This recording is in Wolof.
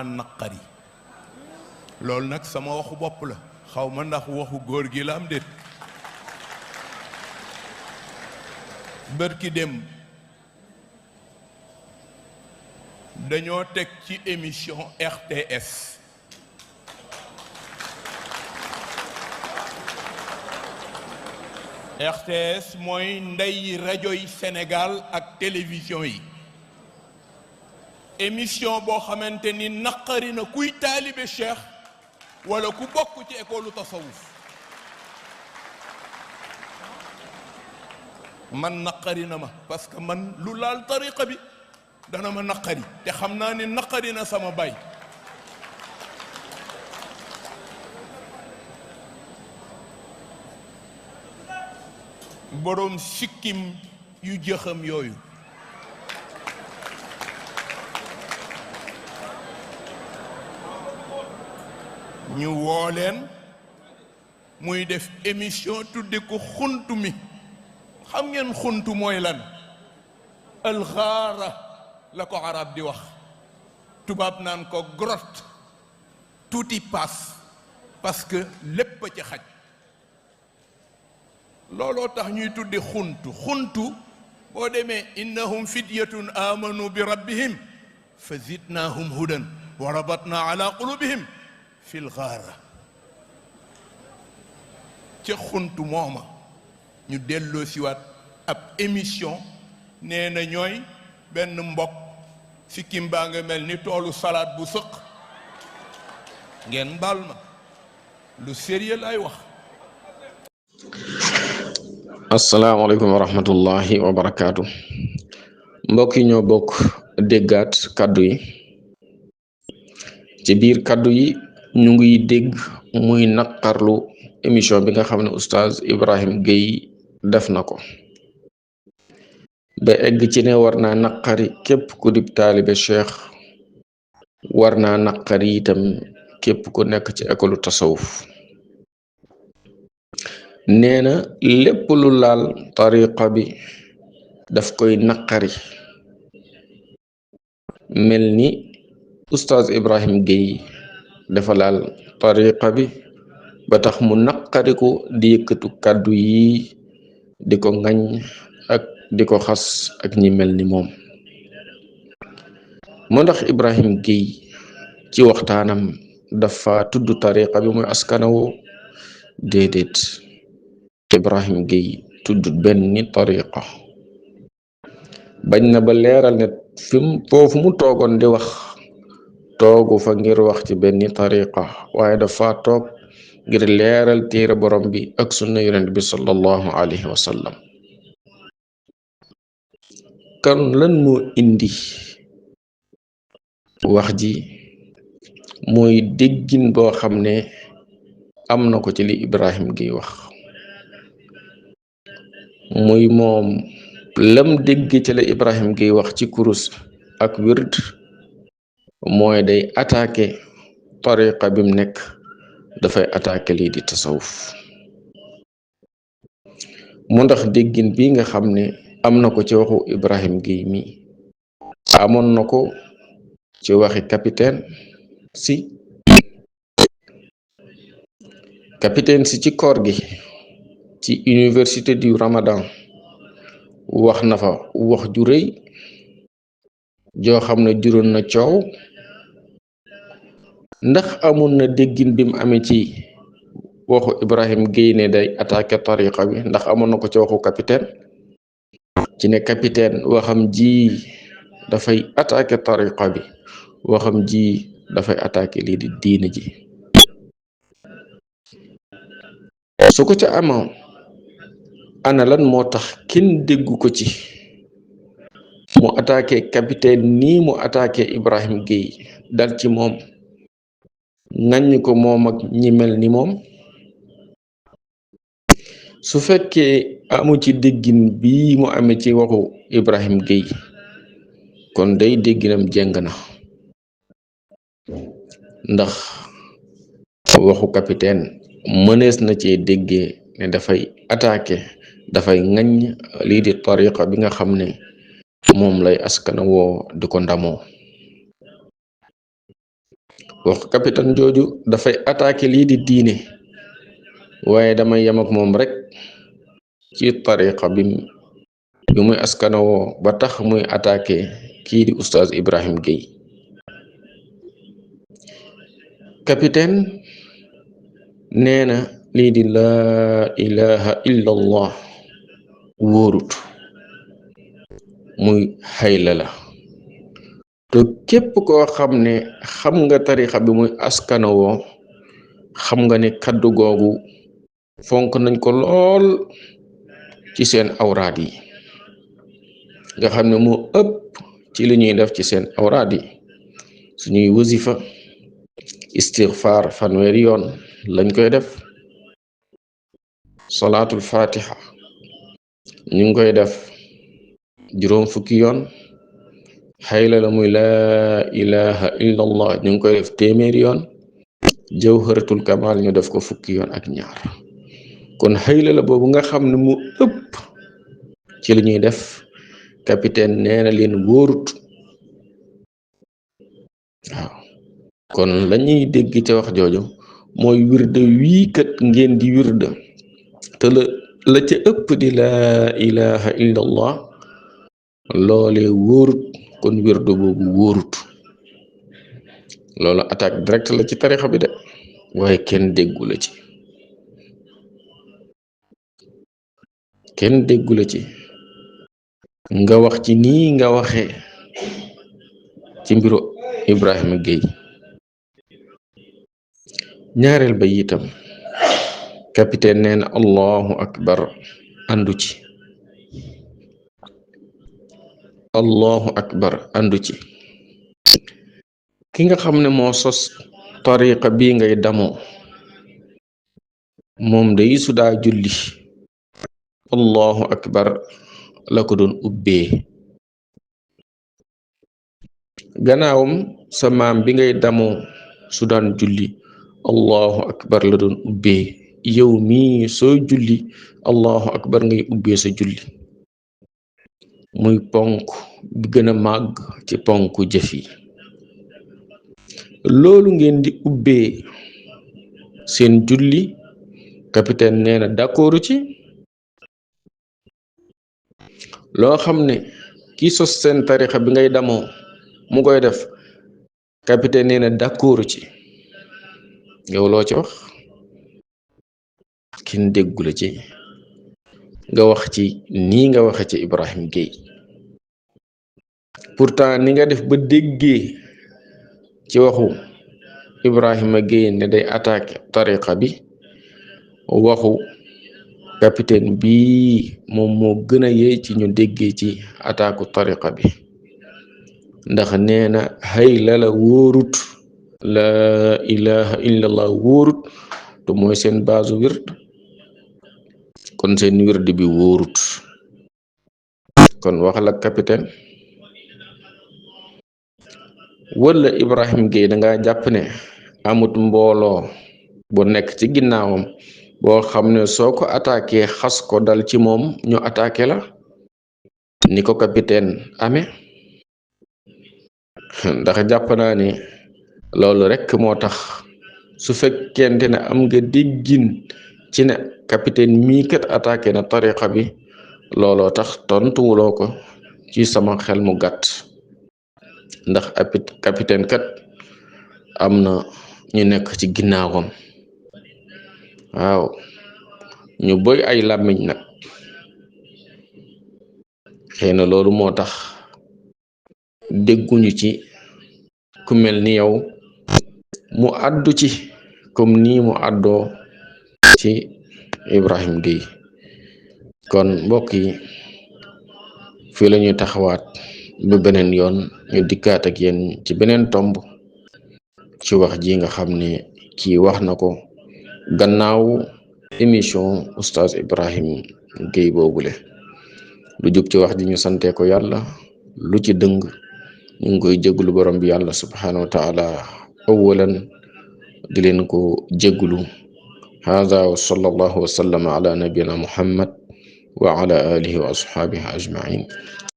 naqari loolu nag sama waxu bopp la xaw ma ndax waxu góor gi la am déet bërki dem dañoo teg ci émission RTS RTS mooy ndey rajo yi Sénégal ak télévision yi émission boo xamante ni naqari na kuy taalibe cheikh wala ku bokk ci école tasawuf man naqari na ma parce que man lu laal tariqa bi dana ma naqari te xam naa ni naqari na sama baay boroom sikkim yu jëxam yooyu ñu woo leen muy def émission tudde ko xuntu mi xam ngeen xuntu mooy lan alxaara la ko arab di wax tubaab naan ko grotte tuuti paas parce que lépp a ci xaj looloo tax ñuy tudde xuntu boo demee innahum fityatun amanu bi rabbihim fa zidnahum hudan wa rabatna ala qulubihim fil xaara ca xuntu mooma ñu delloo siwaat ab émission nee na ñooy benn mbokk sikkim baa nga mel ni toolu salaat bu sëq ngeen baal ma lu sérieux lay wax. asalaamaaleykum wa rahmatullahi wa barakaatu mbokk yi ñoo bokk déggaat kaddu yi ci biir kaddu yi ñu ngi dégg muy naqarlu émission bi nga xam ne oustaz Ibrahim Gueye def na ko ba egg ci ne war naa naqari képp ku dib taalibe cheikh war naa naqari itam képp ku nekk ci école tasawuf nee na lépp lu laal tariqa bi daf koy naqari mel ni oustaz Ibrahim Gueye dafa laal tariqa bi ba tax mu naqariku di yëkkatu kàddu yi di ko ngañ ak di ko xas ak ñi mel ni moom moo ndax Ibrahim Gueye ci waxtaanam dafa tudd tariqa bi muy askanawu déedéet Ibrahim Gueye tudd benn tariqa bañ na ba leeral ne foofu mu toogoon di wax toogu fa ngir wax ci benn tariqa waaye dafa toog ngir leeral téere borom bi ak sunna yonent bi sallallahu alayhi wa sallam kan lan moo indi wax ji mooy déggin boo xam ne am na ko ci li Ibrahim Gueye wax muy moom lam dégg ci la Ibrahim Gueye wax ci kurus ak wird mooy day attaqué tariqa bi mu nekk dafay attaqué lii di tasawuf mu ndax déggin bi nga xam ne am na ko ci waxu Ibrahim Gueye mi amoon na ko ci waxi capitaine si ci koor gi ci université du Ramadan wax na fa wax ju rëy joo xam ne juróon na coow ndax amoon na déggin bi mu amee ci waxu Ibrahim Gueye ne day attaqué tariqa bi ndax amoon na ko ci waxu capitaine ci ne capitaine waxam ji dafay attaqué tariqa bi waxam ji dafay attaqué lii di diine ji su ko ca amoon ana lan moo tax kenn déggu ko ci mu attaqué capitaine nii mu attaqué Ibrahim Gueye dal ci moom nañ ko moom ak ñi mel ni moom su fekkee amu ci déggin bii mu amee ci waxu Ibrahim Gueye kon day dégginam jeng na ndax waxu capitaine mënees na cee déggee ne dafay attaqué dafay ngañ lii di tariqa bi nga xam ne moom lay askana woo di ko ndamoo wax capitaine jooju dafay attaqué lii di diine waaye damay yem ak moom rek ci tariqa bi muy askanawoo ba tax muy attaqué kii di oustaz Ibrahim Gueye. capitaine nee na lii di laa ilaha illa allah wóorut, muy xayla la te képp koo xam ne xam nga tarixa bi muy askanawoo xam nga ne kaddu googu fonk nañ ko lool ci seen awraad yi nga xam ne moo ëpp ci li ñuy def ci seen awraad yi. suñuy wasifa istighfar fanweeri yoon lañ koy def, salaatul fatiha ñu ngi koy def juróom fukki yoon, xayla la muy laa ilaha illa allah ñu ngi koy def téeméeri yoon, jawharatul kamal ñu def ko fukki yoon ak ñaar. kon xayla la boobu nga xam ne mu ëpp ci li ñuy def capitaine nee na leen wóorut. waaw kon lañuy dégg ca wax jooju mooy wirde wii kat ngeen di wirde te la ca ëpp di laa ilaha illa allah loole wóorut, kon wirde boobu wóorut. loolu attaque direct la ci tarixa bi de waaye kenn déggu la ci, kenn déggu la ci nga wax ci nii nga waxee ci mbiru Ibrahima Gueye. ñaareel ba itam capitaine nee na allahu akbar andu ci, allahu akbar andu ci. ki nga xam ne moo sos tariqa bii ngay damoo moom day su daa julli allahu akbar la ko doon ubbee. gannaawam sa maam bi ngay damoo su daan julli allahu akbar la doon ubbee. yow mii soo julli allahu akbar ngay ubbee sa julli, muy ponk bi gën a màgg ci ponk jëf yi. loolu ngeen di ubbee seen julli capitaine nee na d'accord ci. loo xam ne ki sos seen tarixa bi ngay damoo mu koy def capitaine nee na d'accord ci. yow loo ci wax? kenn déggu la ci nga wax ci nii nga waxe ci Ibrahim Gueye. pourtant ni nga def ba déggee ci waxu Ibrahima Gueye ne day attaqué tariqa bi, waxu capitaine bi moom moo gën a yee ci ñu déggee ci attaque tariqa bi, ndax nee na xayla la wóorut, la ilaha illa allah wóorut te mooy seen baasu wird. kon seen wird bi wóorut. kon waxal ak capitaine. wala Ibrahim Gueye da nga jàpp ne amut mbooloo bu nekk ci ginnaawam boo xam ne soo ko attaqué xas ko dal ci moom ñu attaqué la ni ko capitaine amee. ndax jàpp naa ne loolu rek moo tax su fekkente ne am nga déggin ci ne capitaine mii kat attaqué na tariqa bi, looloo tax tontuwuloo ko ci sama xel mu gàtt. ndax capitaine kat am na ñu nekk ci ginnaawam, waaw ñu boy ay làmmiñ nag. xëy na loolu moo tax dégguñu ci ku mel ni yow mu àddu ci comme nii mu àddoo ci Ibrahim Gueye. kon mbokk yi fii la ñuy taxawaat ba beneen yoon ñu dikkaat ak yéen ci beneen tomb ci wax ji nga xam ne kii wax na ko gannaaw émission oustaz Ibrahim Gueye boobule. lu jub ci wax ji ñu sante ko yàlla, lu ci dëng ñu ngi koy jégglu borom bi yàlla subhanahu wa taala awalan di leen ko jégglu. hada wa sallallahu wa sallama ala nabiyina muhammad wa ala alihi wa ashabihi ajmain.